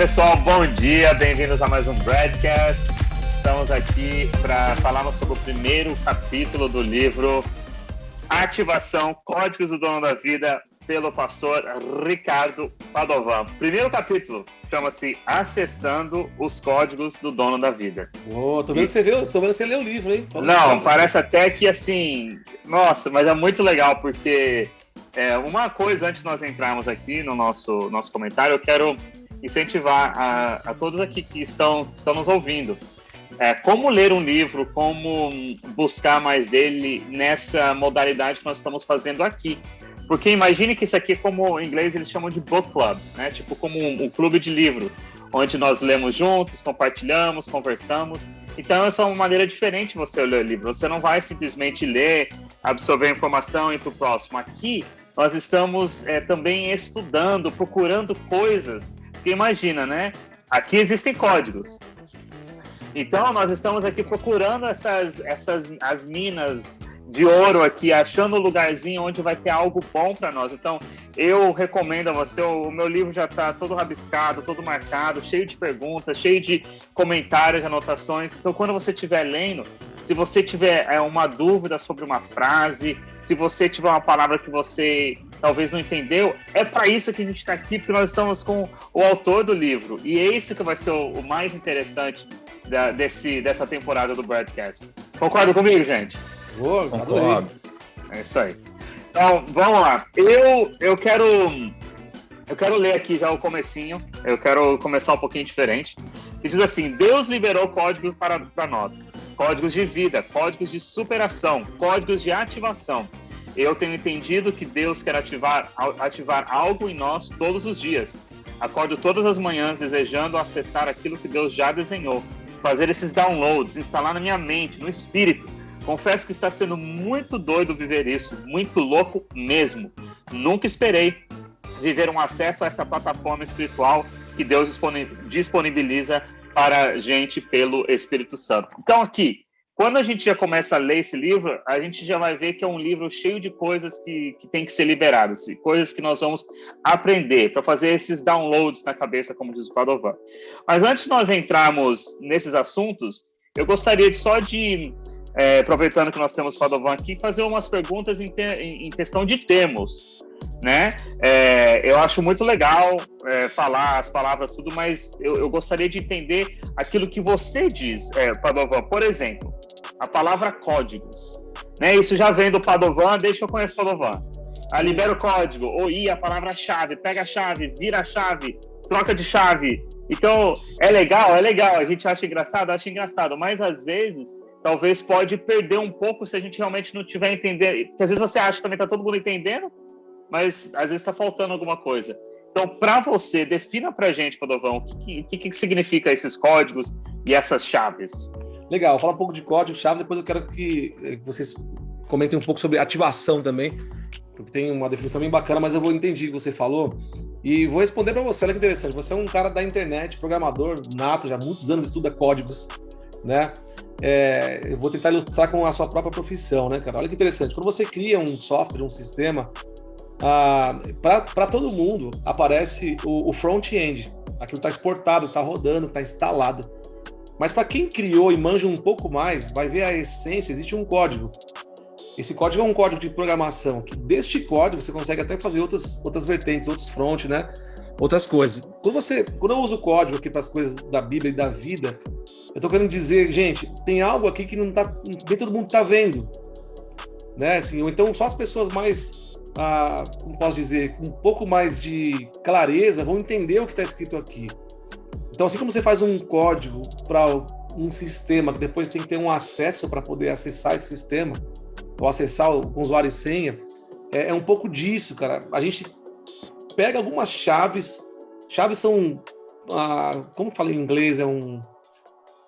Pessoal, bom dia, bem-vindos a mais um Bradcast. Estamos aqui para falarmos sobre o primeiro capítulo do livro Ativação, Códigos do Dono da Vida, pelo pastor Ricardo Padovan. Primeiro capítulo chama-se Acessando os Códigos do Dono da Vida. Tô vendo que você leu o livro, hein? Não, parece até que assim, nossa, mas é muito legal porque uma coisa antes de nós entrarmos aqui no nosso comentário, eu quero incentivar a todos aqui que estão nos ouvindo. Como ler um livro, como buscar mais dele nessa modalidade que nós estamos fazendo aqui. Porque imagine que isso aqui, como em inglês eles chamam de book club, né? Tipo como um clube de livro, onde nós lemos juntos, compartilhamos, conversamos. Então essa é uma maneira diferente de você ler o livro. Você não vai simplesmente ler, absorver a informação e ir para o próximo. Aqui nós estamos também estudando, procurando coisas. Porque imagina, né? Aqui existem códigos. Então, nós estamos aqui procurando as minas de ouro aqui, achando um lugarzinho onde vai ter algo bom para nós. Então, eu recomendo a você, o meu livro já está todo rabiscado, todo marcado, cheio de perguntas, cheio de comentários, anotações. Então, quando você estiver lendo, se você tiver uma dúvida sobre uma frase, se você tiver uma palavra que você talvez não entendeu, é para isso que a gente está aqui, porque nós estamos com o autor do livro. E é isso que vai ser o mais interessante dessa temporada do Bradcast. Concorda comigo, gente? Concordo. É isso aí. Então, vamos lá. Eu quero ler aqui já o comecinho. Eu quero começar um pouquinho diferente. E diz assim: Deus liberou códigos para nós. Códigos de vida, códigos de superação, códigos de ativação. Eu tenho entendido que Deus quer ativar algo em nós todos os dias. Acordo todas as manhãs desejando acessar aquilo que Deus já desenhou. Fazer esses downloads, instalar na minha mente, no espírito. Confesso que está sendo muito doido viver isso, muito louco mesmo. Nunca esperei viver um acesso a essa plataforma espiritual que Deus disponibiliza para a gente pelo Espírito Santo. Então aqui, quando a gente já começa a ler esse livro, a gente já vai ver que é um livro cheio de coisas que tem que ser liberadas, coisas que nós vamos aprender para fazer esses downloads na cabeça, como diz o Padovan. Mas antes de nós entrarmos nesses assuntos, eu gostaria aproveitando que nós temos o Padovan aqui, fazer umas perguntas em questão de termos, né? Eu acho muito legal falar as palavras, tudo, mas eu gostaria de entender aquilo que você diz, Padovan. Por exemplo, a palavra códigos, né? Isso já vem do Padovan, desde que eu conheço o Padovan. Libera o código, ou a palavra-chave, pega a chave, vira a chave, troca de chave. Então, é legal, a gente acha engraçado, mas às vezes talvez pode perder um pouco se a gente realmente não estiver entendendo. Porque às vezes você acha que também está todo mundo entendendo, mas às vezes está faltando alguma coisa. Então, para você, defina para a gente, Padovan, o que significa esses códigos e essas chaves. Legal, fala um pouco de código, chaves, depois eu quero que vocês comentem um pouco sobre ativação também, porque tem uma definição bem bacana, mas eu vou entender o que você falou e vou responder para você. Olha que interessante, você é um cara da internet, programador nato, já há muitos anos estuda códigos, né? Eu vou tentar ilustrar com a sua própria profissão, né, cara? Olha que interessante, quando você cria um software, um sistema, para todo mundo aparece o front-end, aquilo está exportado, está rodando, está instalado. Mas para quem criou e manja um pouco mais, vai ver a essência, existe um código. Esse código é um código de programação, que deste código você consegue até fazer outras vertentes, outros front, né? Outras coisas. Quando eu uso código aqui para as coisas da Bíblia e da vida, eu estou querendo dizer, gente, tem algo aqui que nem todo mundo está vendo, né? Assim, ou então só as pessoas mais, como posso dizer, com um pouco mais de clareza vão entender o que está escrito aqui. Então, assim como você faz um código para um sistema que depois tem que ter um acesso para poder acessar esse sistema, ou acessar o usuário e senha, é um pouco disso, cara. A gente pega algumas chaves. Chaves são, como fala em inglês,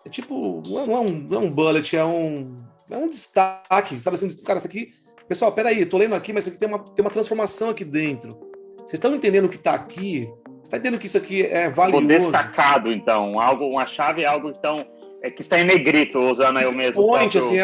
tipo, não é um bullet, é um destaque, sabe assim, cara, isso aqui, pessoal, peraí, eu tô lendo aqui, mas isso aqui tem uma transformação aqui dentro. Vocês estão entendendo o que está aqui? Você está entendendo que isso aqui é valioso? O destacado, então, uma chave é algo então, que está em negrito, usando aí o mesmo. Point, assim,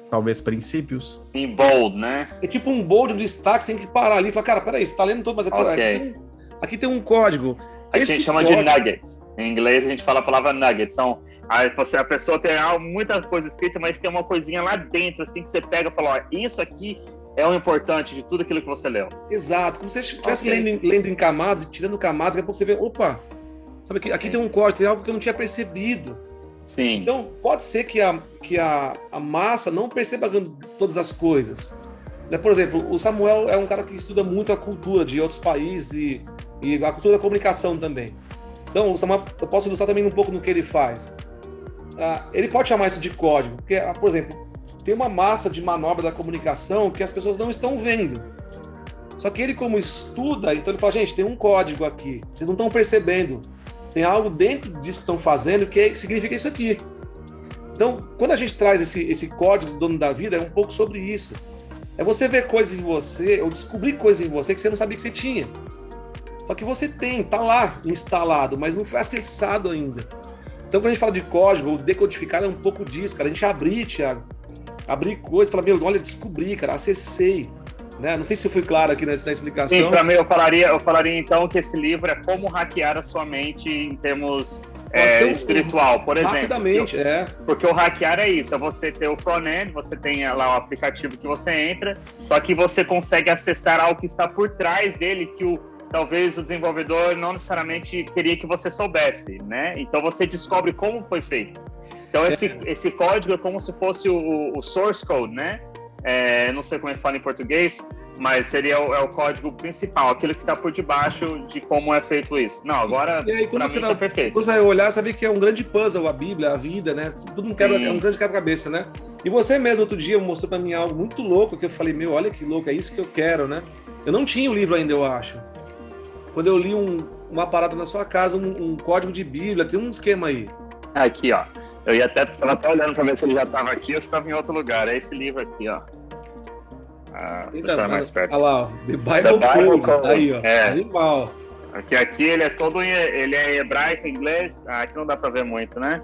Talvez princípios. Em bold, né? É tipo um bold, um destaque, você tem que parar ali e falar, cara, peraí, você tá lendo todo, mas okay. Aqui tem um código. A gente chama de nuggets. Em inglês a gente fala a palavra nuggets. São, a pessoa tem muita coisa escrita, mas tem uma coisinha lá dentro, assim, que você pega e fala, ó, isso aqui é o importante de tudo aquilo que você leu. Exato, como se você estivesse lendo em camadas e tirando camadas, daqui a pouco você vê, opa, sabe que aqui tem um corte, tem algo que eu não tinha percebido. Sim. Então, pode ser que a massa não perceba todas as coisas. Por exemplo, o Samuel é um cara que estuda muito a cultura de outros países e a cultura da comunicação também. Então, o Samuel, eu posso ilustrar também um pouco no que ele faz. Ele pode chamar isso de código, porque, por exemplo, tem uma massa de manobra da comunicação que as pessoas não estão vendo. Só que ele, como estuda, então ele fala, gente, tem um código aqui, vocês não estão percebendo. Tem algo dentro disso que estão fazendo que significa isso aqui. Então, quando a gente traz esse código do dono da vida, é um pouco sobre isso. É você ver coisas em você, ou descobrir coisas em você que você não sabia que você tinha. Só que você tem, tá lá instalado, mas não foi acessado ainda. Então, quando a gente fala de código ou decodificar, é um pouco disso, cara. A gente abrir, Thiago, abrir coisas, falar, meu, olha, descobri, cara, acessei. Né? Não sei se eu fui claro aqui na explicação. Sim, para mim, eu falaria então que esse livro é como hackear a sua mente em termos espiritual, por exemplo. Rapidamente, Porque o hackear é isso, é você ter o front-end, você tem lá o aplicativo que você entra, só que você consegue acessar algo que está por trás dele, que talvez o desenvolvedor não necessariamente queria que você soubesse, né? Então você descobre como foi feito. Então esse código é como se fosse o source code, né? Não sei como é que fala em português, mas seria o código principal, aquilo que está por debaixo de como é feito isso. Não, agora e aí, quando você tá perfeito. Quando você vai olhar, sabe que é um grande puzzle, a Bíblia, a vida, né? Tudo é um grande quebra-cabeça, né? E você mesmo, outro dia, mostrou para mim algo muito louco, que eu falei, meu, olha que louco, é isso que eu quero, né? Eu não tinha o livro ainda, eu acho. Quando eu li uma parada na sua casa, um código de Bíblia, tem um esquema aí. Aqui, ó. Eu estava até olhando para ver se ele já estava aqui ou se estava em outro lugar. É esse livro aqui, ó. Então, mais perto. Olha lá, ó. The Bible Code. Aí, ó. Animal. Aqui ele é todo ele é hebraico, inglês. Aqui não dá para ver muito, né?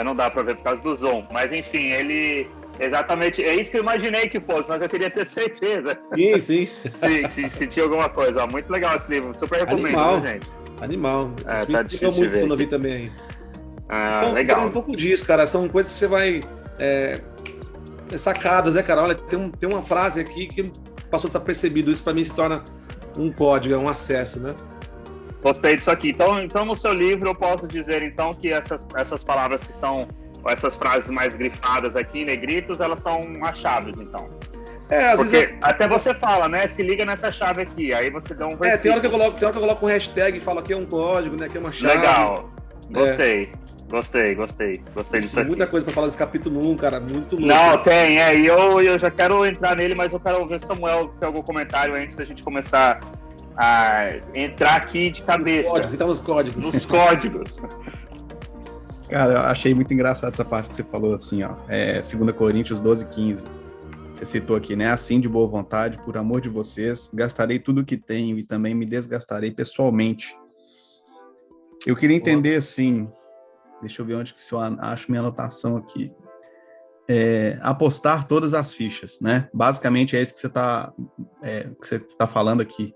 Não dá para ver por causa do zoom. Mas enfim, ele exatamente é isso que eu imaginei que fosse, mas eu queria ter certeza. Sim. se tinha alguma coisa. Ó, muito legal esse livro. Super recomendo, Animal. Né, gente? Animal. Tá difícil de muito ver quando eu vi também aí. Então, legal. Um pouco disso, cara. São coisas que você vai sacadas, né, cara? Olha, tem uma frase aqui que passou desapercebido. Isso para mim se torna um código, é um acesso, né? Gostei disso aqui. Então no seu livro eu posso dizer então que essas palavras que estão, essas frases mais grifadas aqui, negritos, elas são as chaves, então. Às vezes até você fala, né? Se liga nessa chave aqui, aí você dá um versículo. Tem hora que eu coloco um hashtag e falo aqui é um código, né? Aqui é uma chave. Legal. Gostei disso aqui. Muita coisa para falar desse capítulo 1, cara, muito louco. Não, tem, e eu já quero entrar nele, mas eu quero ver se Samuel tem algum comentário antes da gente começar a entrar aqui de cabeça. Nos códigos. Nos códigos. Cara, eu achei muito engraçado essa parte que você falou assim, ó. 2 Coríntios 12:15. Você citou aqui, né? Assim, de boa vontade, por amor de vocês, gastarei tudo o que tenho e também me desgastarei pessoalmente. Eu queria entender, assim, deixa eu ver onde que eu acho minha anotação aqui. Apostar todas as fichas, né? Basicamente é isso que você tá falando aqui.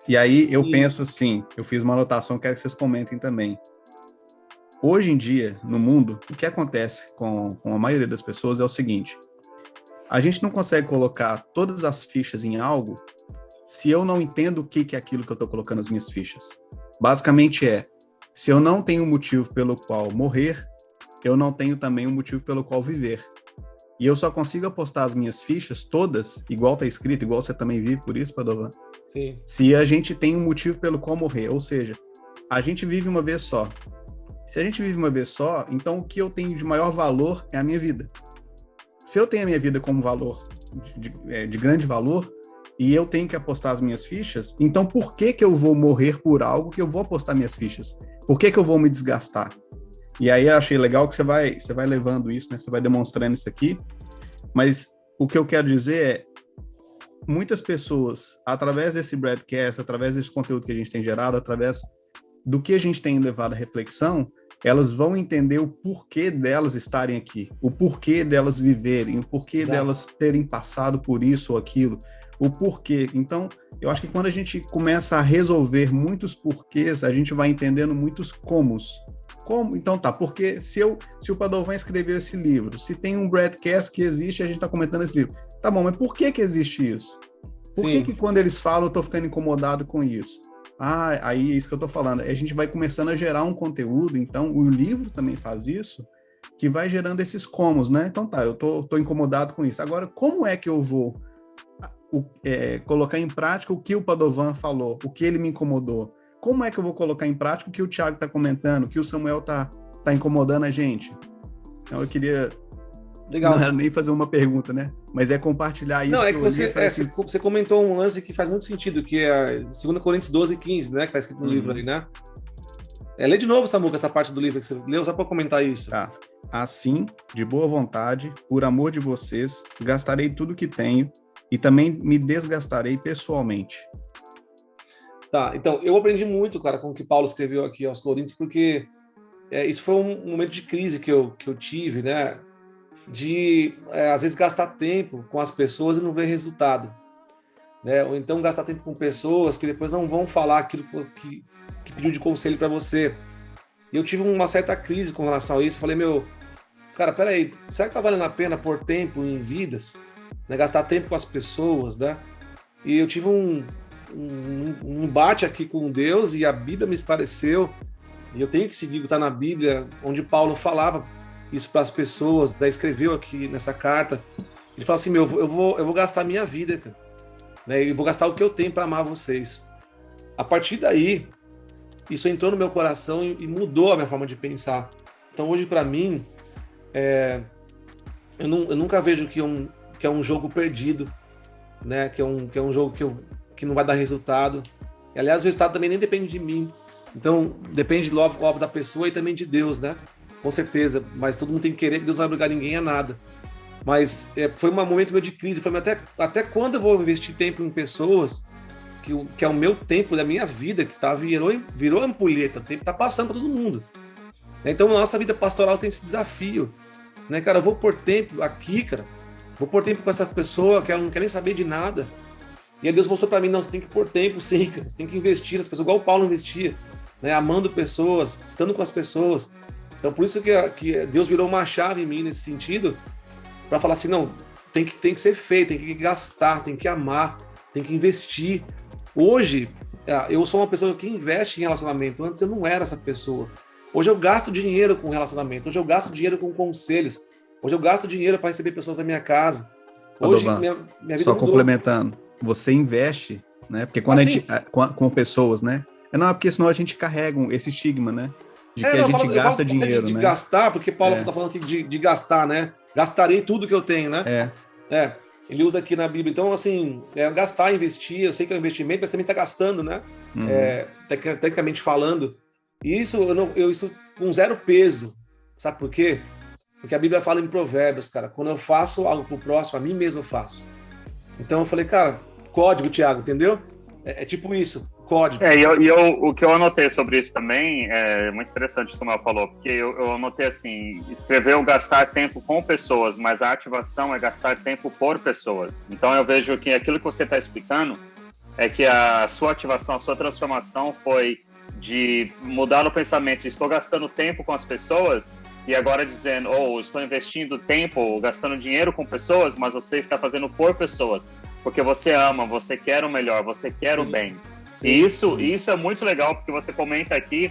E aí eu penso assim, eu fiz uma anotação, quero que vocês comentem também. Hoje em dia, no mundo, o que acontece com a maioria das pessoas é o seguinte: a gente não consegue colocar todas as fichas em algo se eu não entendo o que é aquilo que eu estou colocando as minhas fichas. Basicamente se eu não tenho um motivo pelo qual morrer, eu não tenho também um motivo pelo qual viver. E eu só consigo apostar as minhas fichas todas, igual está escrito, igual você também vive por isso, Padovan, Sim. Se a gente tem um motivo pelo qual morrer. Ou seja, a gente vive uma vez só. Se a gente vive uma vez só, então o que eu tenho de maior valor é a minha vida. Se eu tenho a minha vida como valor, de grande valor, e eu tenho que apostar as minhas fichas, então por que eu vou morrer por algo que eu vou apostar minhas fichas? Por que eu vou me desgastar? E aí eu achei legal que você vai levando isso, né? Você vai demonstrando isso aqui. Mas o que eu quero dizer muitas pessoas, através desse broadcast, através desse conteúdo que a gente tem gerado, através do que a gente tem levado à reflexão, elas vão entender o porquê delas estarem aqui, o porquê delas viverem, o porquê delas terem passado por isso ou aquilo, o porquê. Então, eu acho que quando a gente começa a resolver muitos porquês, a gente vai entendendo muitos comos. Como? Então tá, porque se o Padovan escreveu esse livro, se tem um broadcast que existe, a gente está comentando esse livro. Tá bom, mas por que existe isso? Por que quando eles falam eu tô ficando incomodado com isso? Aí é isso que eu tô falando. A gente vai começando a gerar um conteúdo, então o livro também faz isso, que vai gerando esses comos, né? Então tá, eu tô incomodado com isso. Agora, como é que eu vou colocar em prática o que o Padovan falou, o que ele me incomodou? Como é que eu vou colocar em prática o que o Thiago está comentando, o que o Samuel tá incomodando a gente? Então eu queria... Legal. Não era nem fazer uma pergunta, né? Mas é compartilhar isso. Não, é que você comentou um lance que faz muito sentido, que é 2 Coríntios 12:15, né? Que tá escrito no livro ali, né? Lê de novo, Samuca, essa parte do livro que você leu, só para comentar isso. Tá. Assim, de boa vontade, por amor de vocês, gastarei tudo que tenho e também me desgastarei pessoalmente. Tá, então, eu aprendi muito, cara, com o que Paulo escreveu aqui aos Coríntios, porque isso foi um momento de crise que eu tive, né? De, às vezes, gastar tempo com as pessoas e não ver resultado. Né? Ou então gastar tempo com pessoas que depois não vão falar aquilo que pediu de conselho para você. E eu tive uma certa crise com relação a isso. Falei, cara, peraí, será que tá valendo a pena pôr tempo em vidas? Né? Gastar tempo com as pessoas, né? E eu tive um embate aqui com Deus e a Bíblia me esclareceu. E eu tenho que seguir o que está na Bíblia, onde Paulo falava isso para as pessoas, daí escreveu aqui nessa carta. Ele fala assim, eu vou gastar a minha vida, cara. Né? Eu vou gastar o que eu tenho para amar vocês. A partir daí, isso entrou no meu coração e mudou a minha forma de pensar. Então hoje, para mim, eu nunca vejo que é um jogo perdido, né? Que é um jogo que não vai dar resultado. E, aliás, o resultado também nem depende de mim. Então, depende logo da pessoa e também de Deus, né? Com certeza. Mas todo mundo tem que querer, porque Deus não vai obrigar ninguém a nada. Mas foi um momento meu de crise. Foi até quando eu vou investir tempo em pessoas que é o meu tempo da minha vida, que virou ampulheta. O tempo está passando para todo mundo. Então, a nossa vida pastoral tem esse desafio. Né, cara? Eu vou pôr tempo aqui, cara. Vou pôr tempo com essa pessoa que ela não quer nem saber de nada. E aí Deus mostrou para mim, não, você tem que pôr tempo sim, cara. Você tem que investir nas pessoas, igual o Paulo investia. Né, amando pessoas, estando com as pessoas. Então, por isso que Deus virou uma chave em mim nesse sentido, para falar assim, não, tem que ser feito, tem que gastar, tem que amar, tem que investir. Hoje, eu sou uma pessoa que investe em relacionamento. Antes eu não era essa pessoa. Hoje eu gasto dinheiro com relacionamento. Hoje eu gasto dinheiro com conselhos. Hoje eu gasto dinheiro para receber pessoas na minha casa. Hoje minha vida só mudou. Complementando, você investe, né? Porque quando a gente com pessoas, né? Não, porque senão a gente carrega esse estigma, né? De que a gente gasta dinheiro, de né? Gastar, porque Paulo está falando aqui de gastar, né? Gastarei tudo que eu tenho, né? Ele usa aqui na Bíblia. Então, assim, gastar, investir, eu sei que é um investimento, mas também está gastando, né? Uhum. Tecnicamente falando. E isso, isso com zero peso. Sabe por quê? Porque a Bíblia fala em Provérbios, cara. Quando eu faço algo pro próximo, a mim mesmo eu faço. Então eu falei, cara, código, Thiago, entendeu? É tipo isso, código. O que eu anotei sobre isso também é muito interessante o que o Samuel falou, porque eu anotei assim, escreveu gastar tempo com pessoas, mas a ativação é gastar tempo por pessoas. Então eu vejo que aquilo que você está explicando é que a sua ativação, a sua transformação foi de mudar o pensamento, estou gastando tempo com as pessoas, e agora dizendo, estou investindo tempo, gastando dinheiro com pessoas, mas você está fazendo por pessoas, porque você ama, você quer o melhor, você quer o bem. Sim. E isso é muito legal, porque você comenta aqui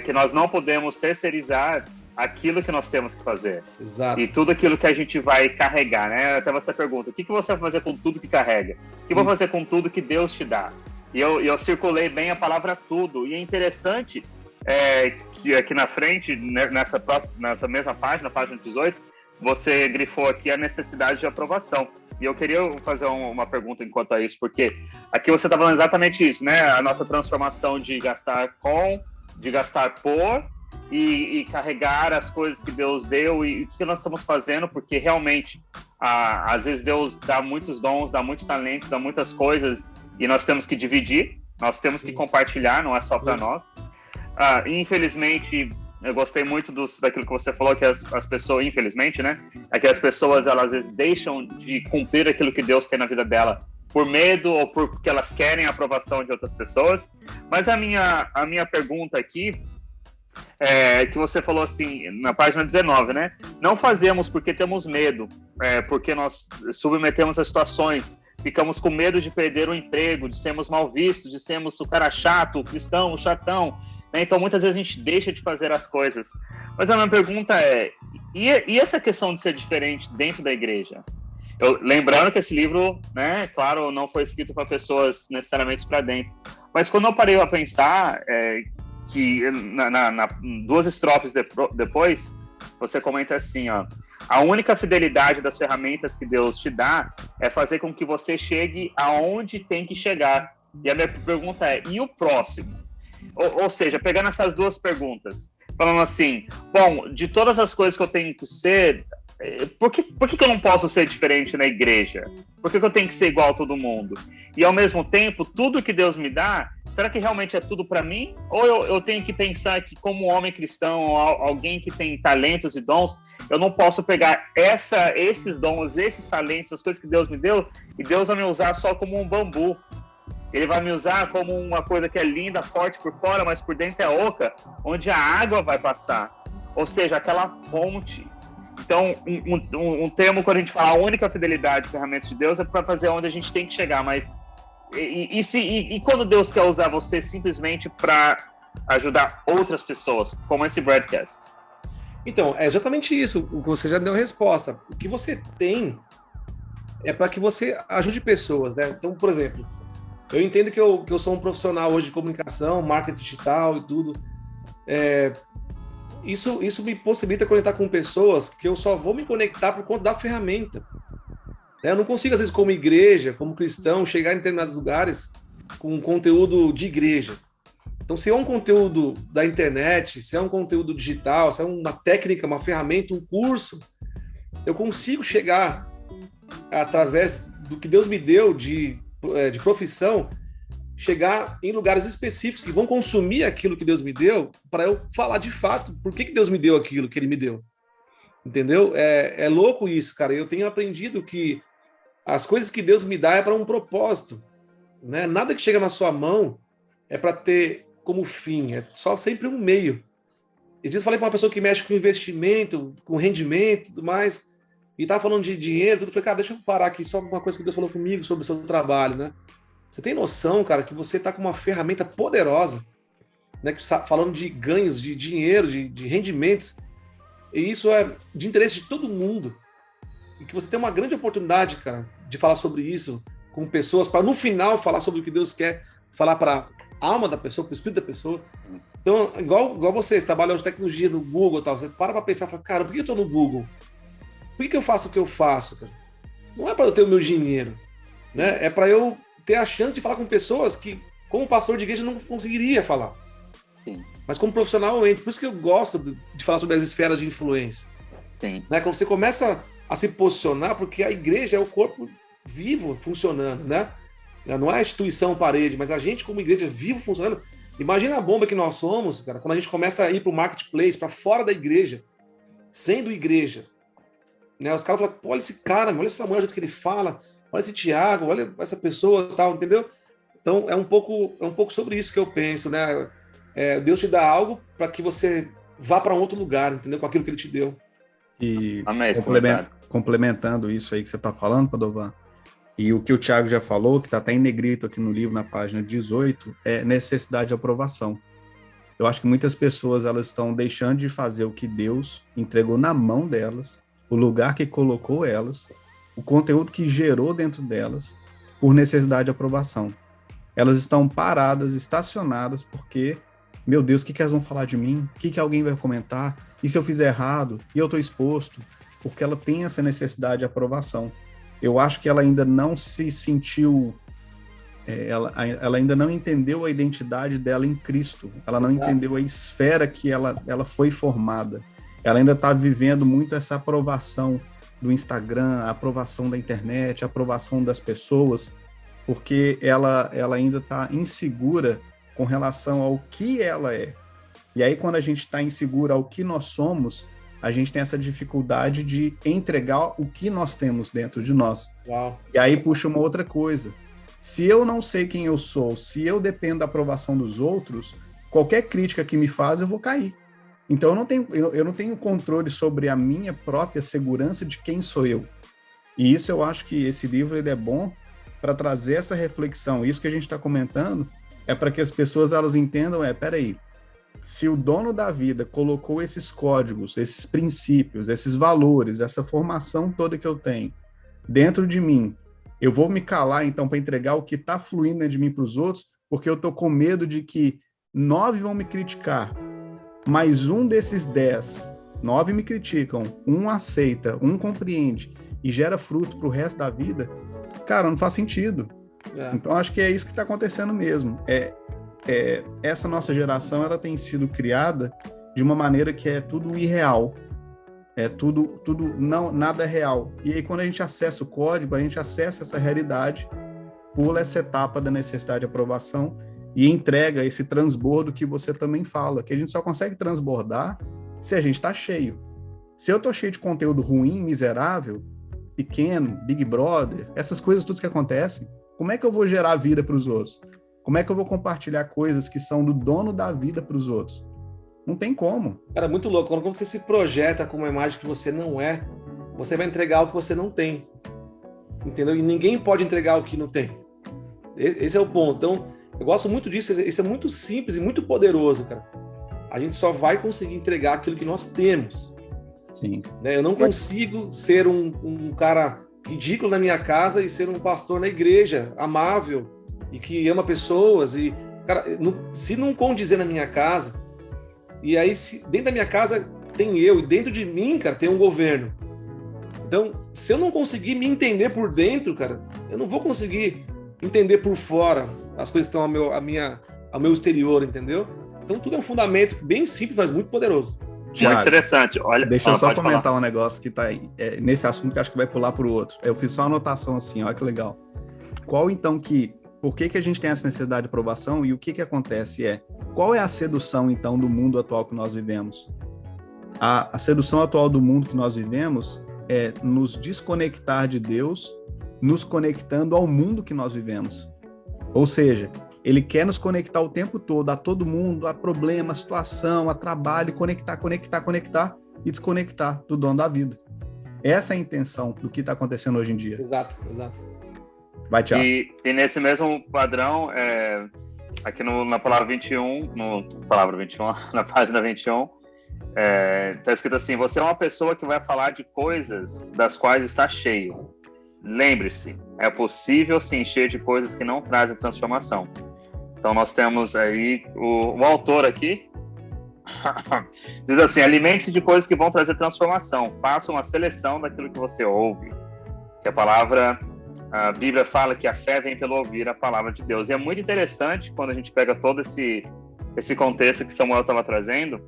que nós não podemos terceirizar aquilo que nós temos que fazer. Exato. E tudo aquilo que a gente vai carregar, né? Até você pergunta, o que você vai fazer com tudo que carrega? O que eu vou fazer com tudo que Deus te dá? E eu circulei bem a palavra tudo. E é interessante que aqui na frente, nessa mesma página 18, você grifou aqui a necessidade de aprovação. E eu queria fazer uma pergunta enquanto a isso, porque aqui você está falando exatamente isso, né? A nossa transformação de gastar com, de gastar por e carregar as coisas que Deus deu e o que nós estamos fazendo, porque realmente, às vezes Deus dá muitos dons, dá muitos talentos, dá muitas coisas e nós temos que dividir, nós temos que compartilhar, não é só para nós. Infelizmente, eu gostei muito daquilo que você falou, que as pessoas, infelizmente, né? É que as pessoas, elas às vezes deixam de cumprir aquilo que Deus tem na vida dela por medo ou porque elas querem a aprovação de outras pessoas. Mas a minha pergunta aqui é que você falou assim, na página 19, né? Não fazemos porque temos medo, porque nós submetemos a situações, ficamos com medo de perder o emprego, de sermos mal vistos, de sermos o cara chato, o cristão, o chatão, né? Então, muitas vezes a gente deixa de fazer as coisas. Mas a minha pergunta é, e essa questão de ser diferente dentro da igreja? Lembrando que esse livro, né, claro, não foi escrito para pessoas necessariamente para dentro. Mas quando eu parei a pensar, que na 2 estrofes depois, você comenta assim, ó, a única fidelidade das ferramentas que Deus te dá é fazer com que você chegue aonde tem que chegar. E a minha pergunta é, e o próximo? Ou seja, pegando essas 2 perguntas, falando assim, bom, de todas as coisas que eu tenho que ser, por que eu não posso ser diferente na igreja? Por que eu tenho que ser igual a todo mundo? E ao mesmo tempo, tudo que Deus me dá, será que realmente é tudo para mim? Ou eu tenho que pensar que, como homem cristão, alguém que tem talentos e dons, eu não posso pegar esses dons, esses talentos, as coisas que Deus me deu, e Deus vai me usar só como um bambu. Ele vai me usar como uma coisa que é linda, forte por fora, mas por dentro é oca, onde a água vai passar. Ou seja, aquela ponte. Então, um termo, quando a gente fala a única fidelidade, ferramentas de Deus, é para fazer onde a gente tem que chegar, mas e quando Deus quer usar você simplesmente para ajudar outras pessoas, como esse broadcast? Então, é exatamente isso. Você já deu a resposta. O que você tem é para que você ajude pessoas, né? Então, por exemplo, eu entendo que eu sou um profissional hoje de comunicação, marketing digital e tudo. Isso me possibilita conectar com pessoas que eu só vou me conectar por conta da ferramenta. Eu não consigo, às vezes, como igreja, como cristão, chegar em determinados lugares com um conteúdo de igreja. Então, se é um conteúdo da internet, se é um conteúdo digital, se é uma técnica, uma ferramenta, um curso, eu consigo chegar, através do que Deus me deu de profissão, chegar em lugares específicos que vão consumir aquilo que Deus me deu, para eu falar de fato por que Deus me deu aquilo que Ele me deu. Entendeu? É louco isso, cara. Eu tenho aprendido que as coisas que Deus me dá é para um propósito, né? Nada que chega na sua mão é para ter como fim, é só sempre um meio. Esses dias eu falei para uma pessoa que mexe com investimento, com rendimento e tudo mais, e estava falando de dinheiro, tudo. Falei, cara, deixa eu parar aqui, só uma coisa que Deus falou comigo sobre o seu trabalho, né? Você tem noção, cara, que você está com uma ferramenta poderosa, né? Falando de ganhos, de dinheiro, de rendimentos, e isso é de interesse de todo mundo. E que você tem uma grande oportunidade, cara, de falar sobre isso com pessoas, para no final falar sobre o que Deus quer falar para a alma da pessoa, para o espírito da pessoa. Então, igual vocês trabalham de tecnologia no Google e tal, você para pensar, fala, cara, por que eu estou no Google? Por que eu faço o que eu faço, cara? Não é para eu ter o meu dinheiro, né? É para eu ter a chance de falar com pessoas que, como pastor de igreja, não conseguiria falar. Sim. Mas como profissional eu entro. Por isso que eu gosto de falar sobre as esferas de influência. Sim. Né? Quando você começa a se posicionar, porque a igreja é o corpo vivo funcionando, né? Não é a instituição parede, mas a gente como igreja vivo funcionando. Imagina a bomba que nós somos, cara, quando a gente começa a ir para o marketplace, para fora da igreja, sendo igreja. Né? Os caras falam, pô, olha esse cara, olha essa mulher, o jeito que ele fala, olha esse Tiago, olha essa pessoa e tal, entendeu? Então é um pouco sobre isso que eu penso, né? Deus te dá algo para que você vá para um outro lugar, entendeu? Com aquilo que ele te deu. E complementando isso aí que você está falando, Padovan, e o que o Tiago já falou, que está até em negrito aqui no livro, na página 18, é necessidade de aprovação. Eu acho que muitas pessoas elas estão deixando de fazer o que Deus entregou na mão delas, o lugar que colocou elas, o conteúdo que gerou dentro delas, por necessidade de aprovação. Elas estão paradas, estacionadas, porque, meu Deus, o que elas vão falar de mim? O que alguém vai comentar? E se eu fizer errado? E eu estou exposto? Porque ela tem essa necessidade de aprovação. Eu acho que ela ainda não se sentiu, ela ainda não entendeu a identidade dela em Cristo. Ela não entendeu a esfera que ela foi formada. Ela ainda está vivendo muito essa aprovação do Instagram, a aprovação da internet, a aprovação das pessoas, porque ela ainda está insegura com relação ao que ela é. E aí, quando a gente está insegura ao que nós somos, a gente tem essa dificuldade de entregar o que nós temos dentro de nós. Uau. E aí puxa uma outra coisa. Se eu não sei quem eu sou, se eu dependo da aprovação dos outros, qualquer crítica que me faz, eu vou cair. Então eu não tenho controle sobre a minha própria segurança de quem sou eu. E isso eu acho que esse livro ele é bom para trazer essa reflexão. Isso que a gente está comentando é para que as pessoas elas entendam, peraí, se o dono da vida colocou esses códigos, esses princípios, esses valores, essa formação toda que eu tenho dentro de mim, eu vou me calar então para entregar o que está fluindo dentro de mim para os outros, porque eu estou com medo de que 9 vão me criticar, mas um desses 10, 9 me criticam, um aceita, um compreende e gera fruto para o resto da vida, cara, não faz sentido. Então, acho que é isso que está acontecendo mesmo. Essa nossa geração, ela tem sido criada de uma maneira que é tudo irreal. Nada é real. E aí, quando a gente acessa o código, a gente acessa essa realidade, pula essa etapa da necessidade de aprovação e entrega esse transbordo que você também fala, que a gente só consegue transbordar se a gente está cheio. Se eu estou cheio de conteúdo ruim, miserável, pequeno, Big Brother, essas coisas todas que acontecem, como é que eu vou gerar vida para os outros? Como é que eu vou compartilhar coisas que são do dono da vida para os outros? Não tem como. Cara, muito louco. Quando você se projeta com uma imagem que você não é, você vai entregar o que você não tem. Entendeu? E ninguém pode entregar o que não tem. Esse é o ponto. Então, eu gosto muito disso. Isso é muito simples e muito poderoso, cara. A gente só vai conseguir entregar aquilo que nós temos. Sim. Eu não consigo ser um cara ridículo na minha casa e ser um pastor na igreja, amável e que ama pessoas. E, cara, se não condizer na minha casa, e aí dentro da minha casa tem eu, e dentro de mim, cara, tem um governo. Então, se eu não conseguir me entender por dentro, cara, eu não vou conseguir entender por fora as coisas que estão ao meu exterior, entendeu? Então, tudo é um fundamento bem simples, mas muito poderoso. Tiago, muito interessante. Olha, deixa eu só comentar um negócio que está nesse assunto que acho que vai pular para o outro. Eu fiz só uma anotação assim, olha que legal. Por que a gente tem essa necessidade de aprovação e o que acontece qual é a sedução, então, do mundo atual que nós vivemos? A sedução atual do mundo que nós vivemos é nos desconectar de Deus, nos conectando ao mundo que nós vivemos. Ou seja, ele quer nos conectar o tempo todo, a todo mundo, a problema, a situação, a trabalho, conectar e desconectar do dono da vida. Essa é a intenção do que está acontecendo hoje em dia. Exato. Vai, Thiago. E nesse mesmo padrão, aqui na palavra 21, na página 21, está escrito assim: você é uma pessoa que vai falar de coisas das quais está cheio. Lembre-se, é possível se encher de coisas que não trazem transformação. Então nós temos aí o autor aqui, diz assim: alimente-se de coisas que vão trazer transformação, faça uma seleção daquilo que você ouve. Que a Bíblia fala que a fé vem pelo ouvir a palavra de Deus. E é muito interessante quando a gente pega todo esse contexto que Samuel estava trazendo,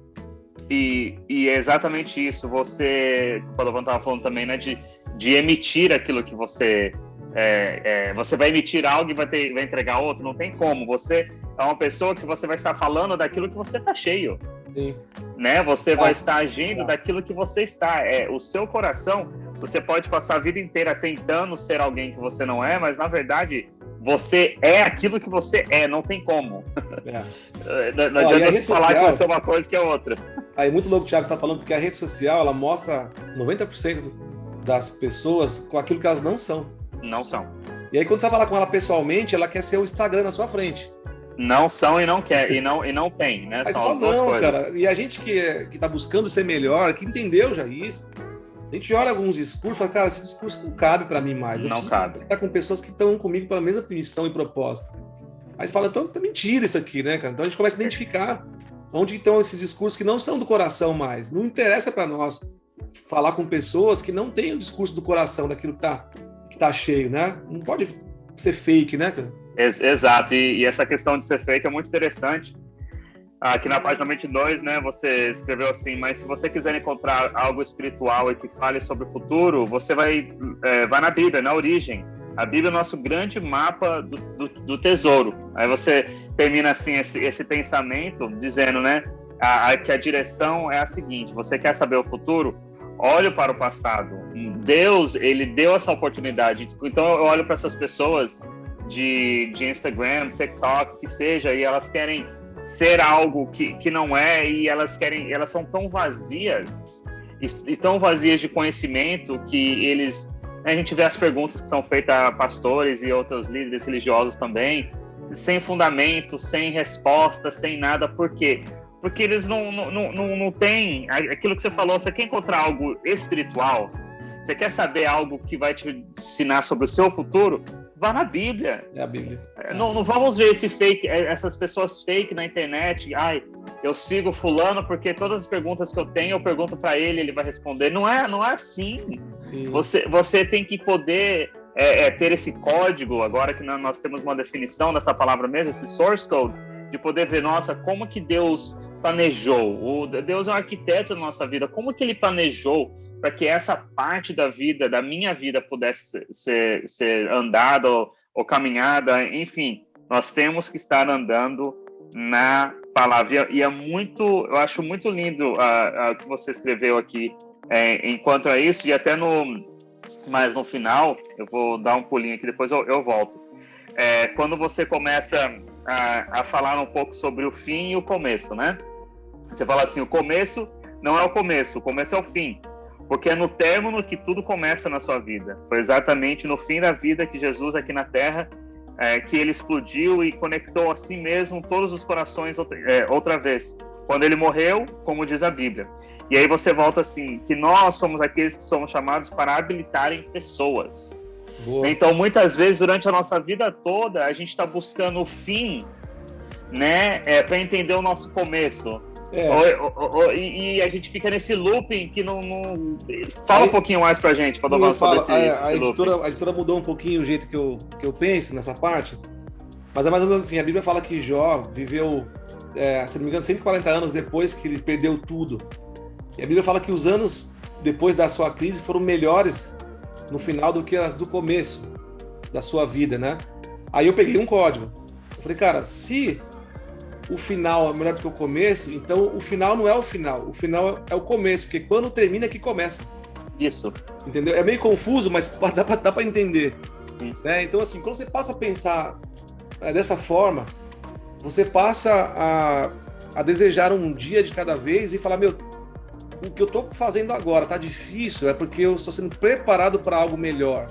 e é exatamente isso. Você, o Padovan estava falando também, né, de emitir aquilo que você... você vai emitir algo e vai entregar outro, não tem como. Você é uma pessoa que você vai estar falando daquilo que você está cheio. Sim. Né? Você vai estar agindo daquilo que você está. O seu coração, você pode passar a vida inteira tentando ser alguém que você não é, mas na verdade você é aquilo que você é, não tem como. Não adianta você falar que você é uma coisa que é outra. Aí muito louco, Thiago, você está falando, porque a rede social ela mostra 90% das pessoas com aquilo que elas não são. Não são. E aí quando você vai falar com ela pessoalmente, ela quer ser o Instagram na sua frente. Não são e não quer, e não tem, né? Mas são fala, as duas coisas. Cara, e a gente que tá buscando ser melhor, que entendeu já isso, a gente olha alguns discursos e fala, cara, esse discurso não cabe para mim mais. Não cabe. Tá com pessoas que estão comigo pela mesma missão e proposta. Aí você fala, então tá mentira isso aqui, né, cara? Então a gente começa a identificar onde estão esses discursos que não são do coração mais. Não interessa para nós falar com pessoas que não têm o discurso do coração, daquilo que tá cheio, né? Não pode ser fake, né, cara? Exato, e essa questão de ser fake é muito interessante. Aqui na página 22, né, você escreveu assim: mas se você quiser encontrar algo espiritual e que fale sobre o futuro, você vai na Bíblia, na origem. A Bíblia é o nosso grande mapa do tesouro. Aí você termina assim esse pensamento dizendo, né, que a direção é a seguinte: você quer saber o futuro? Olhe para o passado. Deus, ele deu essa oportunidade. Então eu olho para essas pessoas de Instagram, TikTok, que seja, e elas querem ser algo que não é, e elas são tão vazias, e tão vazias de conhecimento, que a gente vê as perguntas que são feitas a pastores e outros líderes religiosos também, sem fundamento, sem resposta, sem nada. Por quê? Porque eles não têm aquilo que você falou. Você quer encontrar algo espiritual? Você quer saber algo que vai te ensinar sobre o seu futuro? Vá na Bíblia. É a Bíblia. Não vamos ver essas pessoas fake na internet. Eu sigo fulano porque todas as perguntas que eu tenho, eu pergunto para ele, ele vai responder. Não é assim. Sim. Você tem que poder ter esse código, agora que nós temos uma definição dessa palavra mesmo, esse source code, de poder ver, nossa, como que Deus planejou. Deus é um arquiteto da nossa vida. Como que ele planejou para que essa parte da vida, da minha vida, pudesse ser andada ou caminhada? Enfim, nós temos que estar andando na palavra. E eu acho muito lindo o que você escreveu aqui enquanto a isso, e até mais no final, eu vou dar um pulinho aqui, depois eu volto. Quando você começa a falar um pouco sobre o fim e o começo, né? Você fala assim: o começo não é o começo é o fim. Porque é no término que tudo começa na sua vida. Foi exatamente no fim da vida que Jesus, aqui na Terra, que ele explodiu e conectou a si mesmo todos os corações outra vez. Quando ele morreu, como diz a Bíblia. E aí você volta assim, que nós somos aqueles que somos chamados para habilitarem pessoas. Boa. Então, muitas vezes, durante a nossa vida toda, a gente está buscando o fim, né, para entender o nosso começo. E a gente fica nesse looping que não... Fala um pouquinho mais pra gente, para falar sobre esse looping. A editora mudou um pouquinho o jeito que eu penso nessa parte, mas é mais ou menos assim: a Bíblia fala que Jó viveu, se não me engano, 140 anos depois que ele perdeu tudo. E a Bíblia fala que os anos depois da sua crise foram melhores no final do que as do começo da sua vida, né? Aí eu peguei um código. Eu falei, cara, se o final é melhor do que o começo, então o final não é o final é o começo, porque quando termina é que começa. Isso. Entendeu? É meio confuso, mas dá pra entender. Né? Então, assim, quando você passa a pensar dessa forma, você passa a desejar um dia de cada vez e falar, o que eu estou fazendo agora tá difícil, é porque eu estou sendo preparado para algo melhor.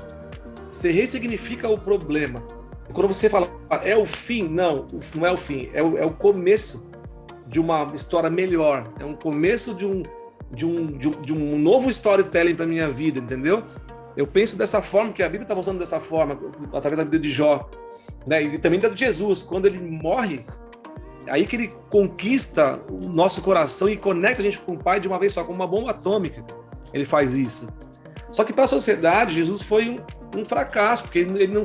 Você ressignifica o problema. Quando você fala, é o fim? Não é o fim. É o começo de uma história melhor. É um começo de um novo storytelling para minha vida, entendeu? Eu penso dessa forma, que a Bíblia está mostrando dessa forma, através da vida de Jó, né? E também da de Jesus. Quando ele morre, aí que ele conquista o nosso coração e conecta a gente com o Pai de uma vez só, como uma bomba atômica. Ele faz isso. Só que para a sociedade, Jesus foi um fracasso, porque ele não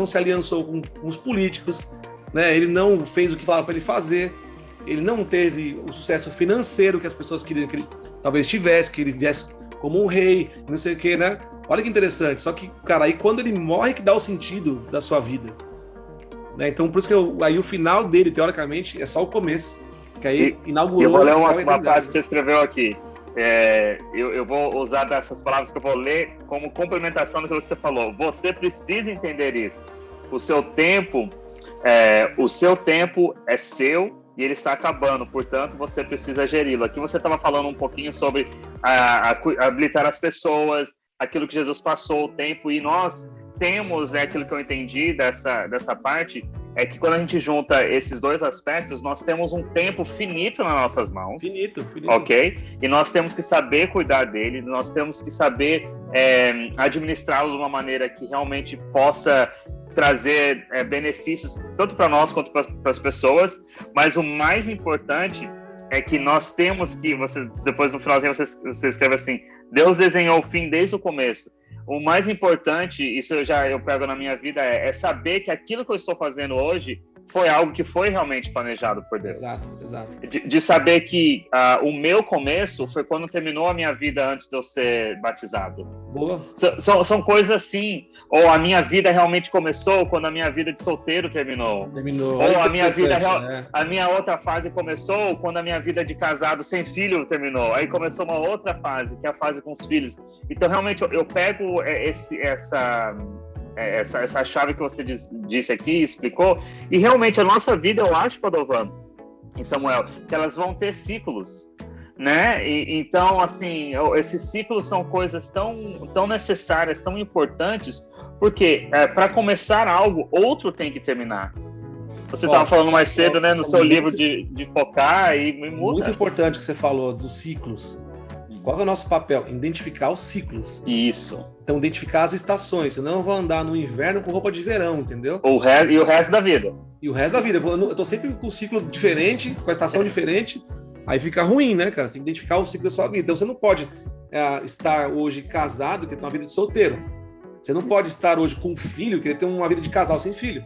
se aliançou com os políticos, né? Ele não fez o que falaram para ele fazer, ele não teve o sucesso financeiro que as pessoas queriam que ele talvez tivesse, que ele viesse como um rei, não sei o que, né? Olha que interessante. Só que, cara, aí quando ele morre que dá o sentido da sua vida. Né? Então, por isso que aí o final dele, teoricamente, é só o começo. Que aí inaugurou... Eu vou ler uma parte que você escreveu aqui. Eu vou usar dessas palavras que eu vou ler como complementação daquilo que você falou. Você precisa entender isso. O seu tempo é seu e ele está acabando, portanto, você precisa geri-lo. Aqui você estava falando um pouquinho sobre habilitar as pessoas, aquilo que Jesus passou, o tempo, e nós temos, né, aquilo que eu entendi dessa parte, é que quando a gente junta esses dois aspectos, nós temos um tempo finito nas nossas mãos. Finito. Ok? E nós temos que saber cuidar dele, nós temos que saber administrá-lo de uma maneira que realmente possa trazer benefícios tanto para nós quanto para as pessoas, mas o mais importante é que nós temos que, depois no finalzinho você escreve assim, Deus desenhou o fim desde o começo. O mais importante, isso eu pego na minha vida, é saber que aquilo que eu estou fazendo hoje foi algo que foi realmente planejado por Deus. Exato. De saber que o meu começo foi quando terminou a minha vida antes de eu ser batizado. Boa. São coisas assim. Ou a minha vida realmente começou quando a minha vida de solteiro terminou. Ou a minha vida a minha outra fase começou quando a minha vida de casado sem filho terminou. Aí começou uma outra fase, que é a fase com os filhos. Então, realmente, eu pego essa chave que você disse aqui, explicou, e realmente a nossa vida, eu acho, Padovan e Samuel, que elas vão ter ciclos, né? Então, assim, esses ciclos são coisas tão necessárias, tão importantes, porque para começar algo, outro tem que terminar. Você estava falando mais cedo, né, no seu livro de focar e muda. Muito importante que você falou dos ciclos. Qual é o nosso papel? Identificar os ciclos. Isso. Então, identificar as estações. Senão eu vou andar no inverno com roupa de verão, entendeu? E o resto da vida. E o resto da vida. Eu tô sempre com um ciclo diferente, com a estação diferente. Aí fica ruim, né, cara? Você tem que identificar o ciclo da sua vida. Então, você não pode estar hoje casado, que tem uma vida de solteiro. Você não pode estar hoje com um filho, que tem uma vida de casal sem filho.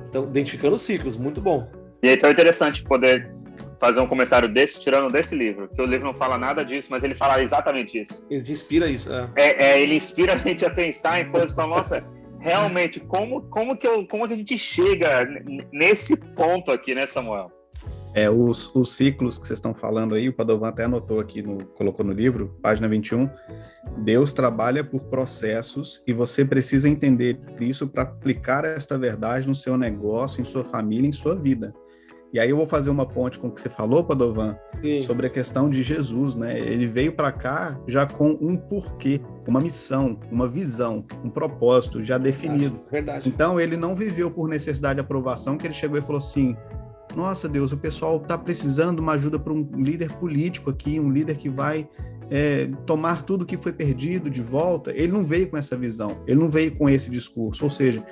Então, identificando os ciclos. Muito bom. E aí, então é interessante poder fazer um comentário desse, tirando desse livro, que o livro não fala nada disso, mas ele fala exatamente isso. Ele te inspira isso, ele inspira a gente a pensar em coisas para nossa, realmente, como que a gente chega nesse ponto aqui, né, Samuel? Os ciclos que vocês estão falando aí, o Padovan até anotou aqui, colocou no livro, página 21, Deus trabalha por processos e você precisa entender isso para aplicar esta verdade no seu negócio, em sua família, em sua vida. E aí eu vou fazer uma ponte com o que você falou, Padovan, sobre a questão de Jesus, né? Ele veio para cá já com um porquê, uma missão, uma visão, um propósito já definido. Verdade. Então ele não viveu por necessidade de aprovação, que ele chegou e falou assim, nossa Deus, o pessoal está precisando de uma ajuda para um líder político aqui, um líder que vai tomar tudo que foi perdido de volta. Ele não veio com essa visão, ele não veio com esse discurso, ou seja,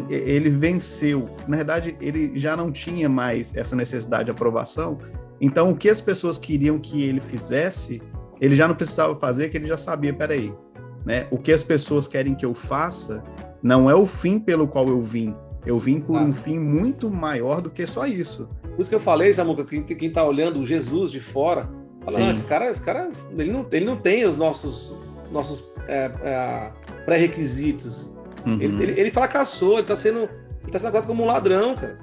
ele venceu. Na verdade, ele já não tinha mais essa necessidade de aprovação. Então, o que as pessoas queriam que ele fizesse, ele já não precisava fazer, que ele já sabia, peraí, né? O que as pessoas querem que eu faça não é o fim pelo qual eu vim. Eu vim por um fim muito maior do que só isso. Por isso que eu falei, Samuca, quem tá olhando o Jesus de fora, fala, esse cara ele não tem os nossos pré-requisitos. Uhum. Ele fracassou, ele tá sendo tratado como um ladrão, cara.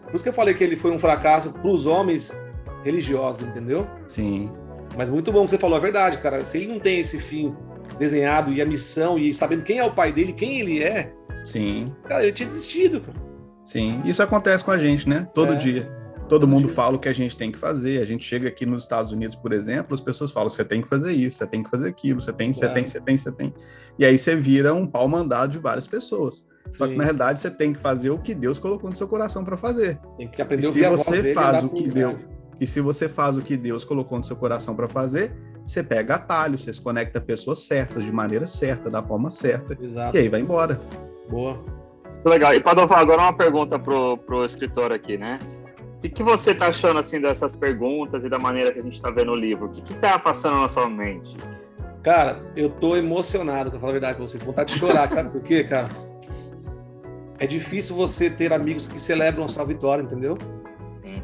Por isso que eu falei que ele foi um fracasso pros homens religiosos, entendeu? Sim. Mas muito bom que você falou, é verdade, cara. Se ele não tem esse fim desenhado e a missão e sabendo quem é o pai dele, quem ele é, sim, cara, ele tinha desistido, cara. Sim, isso acontece com a gente, né? Todo dia. Todo mundo fala o que a gente tem que fazer. A gente chega aqui nos Estados Unidos, por exemplo, as pessoas falam, você tem que fazer isso, você tem que fazer aquilo, você tem. E aí você vira um pau mandado de várias pessoas. Só que, na verdade, você tem que fazer o que Deus colocou no seu coração para fazer. Tem que aprender a ouvir a voz dele. E se você faz o que Deus colocou no seu coração para fazer, você pega atalhos, você se conecta a pessoas certas, de maneira certa, da forma certa. Exato. E aí vai embora. Boa. Muito legal. E, Padovan, agora uma pergunta pro escritor aqui, né? O que você está achando assim dessas perguntas e da maneira que a gente está vendo o livro? O que está passando na sua mente? Cara, eu tô emocionado, pra falar a verdade pra vocês. Vontade de chorar, sabe por quê, cara? É difícil você ter amigos que celebram a sua vitória, entendeu? Sim.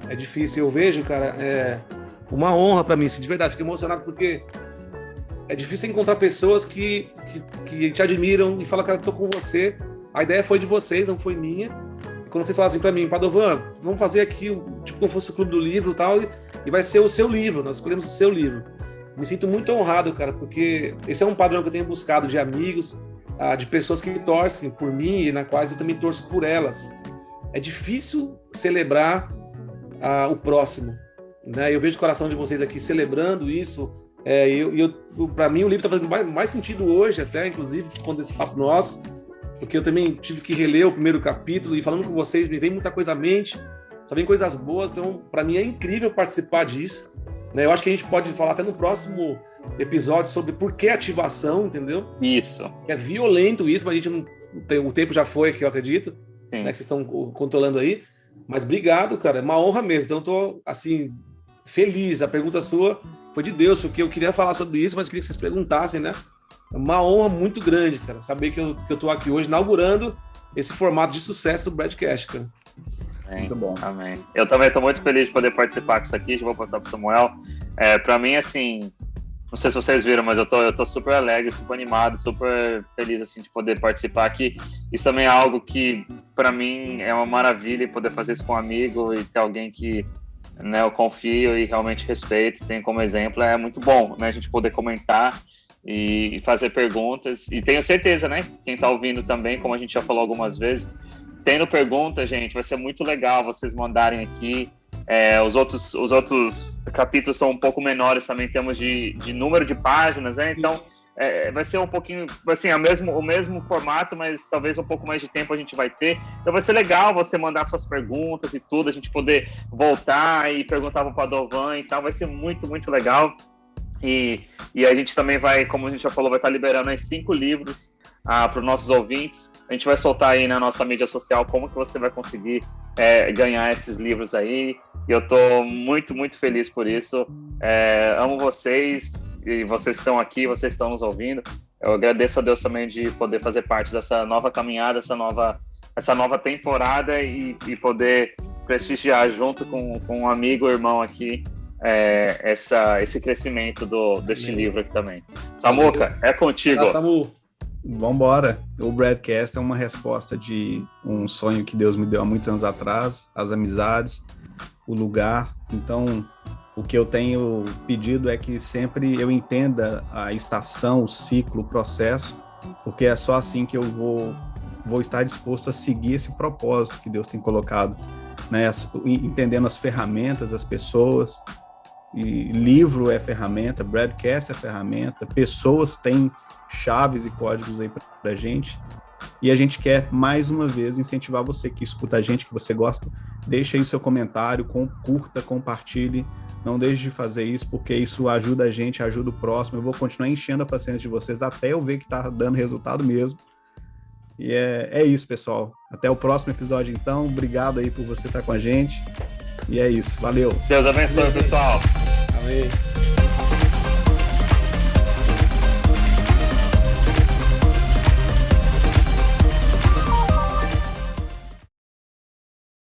É difícil. Eu vejo, cara, é uma honra pra mim, assim, de verdade. Fico emocionado porque é difícil encontrar pessoas que te admiram e falam, cara, eu tô com você. A ideia foi de vocês, não foi minha. Quando vocês falam assim pra mim, Padovan, vamos fazer aqui, tipo, como fosse o Clube do Livro e tal, e vai ser o seu livro, nós escolhemos o seu livro. Me sinto muito honrado, cara, porque esse é um padrão que eu tenho buscado de amigos, de pessoas que torcem por mim e na quais eu também torço por elas. É difícil celebrar o próximo, né? Eu vejo o coração de vocês aqui celebrando isso. Para mim, o livro está fazendo mais sentido hoje, até, inclusive, quando esse papo nosso, porque eu também tive que reler o primeiro capítulo e falando com vocês, me vem muita coisa à mente, só vem coisas boas, então para mim é incrível participar disso, né? Eu acho que a gente pode falar até no próximo episódio sobre por que ativação, entendeu? Isso. É violento isso, mas a gente não tem, o tempo já foi aqui, eu acredito, né, que vocês estão controlando aí, mas obrigado, cara, é uma honra mesmo, então eu tô, assim, feliz, a pergunta sua foi de Deus, porque eu queria falar sobre isso, mas eu queria que vocês perguntassem, né? É uma honra muito grande, cara, saber que eu tô aqui hoje inaugurando esse formato de sucesso do Bradcast, cara. Amém. Muito bom. Amém. Eu também estou muito feliz de poder participar com isso aqui. Já vou passar para o Samuel. Para mim, assim, não sei se vocês viram, mas eu tô super alegre, super animado, super feliz assim de poder participar aqui. Isso também é algo que para mim é uma maravilha, poder fazer isso com um amigo e ter alguém que, né, eu confio e realmente respeito, tem como exemplo. É muito bom, né, a gente poder comentar e fazer perguntas. E tenho certeza, né, quem está ouvindo também, como a gente já falou algumas vezes, tendo pergunta, gente, vai ser muito legal vocês mandarem aqui. Os outros capítulos são um pouco menores também em termos de número de páginas, né? Então vai ser um pouquinho, assim, o mesmo formato, mas talvez um pouco mais de tempo a gente vai ter. Então vai ser legal você mandar suas perguntas e tudo, a gente poder voltar e perguntar para o Padovan e tal, vai ser muito, muito legal. E a gente também vai, como a gente já falou, vai estar liberando aí 5 livros para os nossos ouvintes. A gente vai soltar aí na nossa mídia social como que você vai conseguir ganhar esses livros aí. E eu estou muito, muito feliz por isso. Amo vocês, e vocês estão aqui, vocês estão nos ouvindo. Eu agradeço a Deus também de poder fazer parte dessa nova caminhada, essa nova temporada e poder prestigiar junto com um amigo, irmão aqui, esse crescimento deste livro aqui também. Samuca, é contigo. Samu. Vambora. O Bradcast é uma resposta de um sonho que Deus me deu há muitos anos atrás, as amizades, o lugar. Então, o que eu tenho pedido é que sempre eu entenda a estação, o ciclo, o processo, porque é só assim que eu vou estar disposto a seguir esse propósito que Deus tem colocado, né? Entendendo as ferramentas, as pessoas. E livro é ferramenta, Bradcast é ferramenta, pessoas têm chaves e códigos aí pra gente, e a gente quer mais uma vez incentivar você que escuta a gente, que você gosta, deixa aí seu comentário, curta, compartilhe, não deixe de fazer isso, porque isso ajuda a gente, ajuda o próximo. Eu vou continuar enchendo a paciência de vocês até eu ver que tá dando resultado mesmo. E é isso, pessoal. Até o próximo episódio, então. Obrigado aí por você estar com a gente. E é isso. Valeu. Deus abençoe, pessoal. Amém.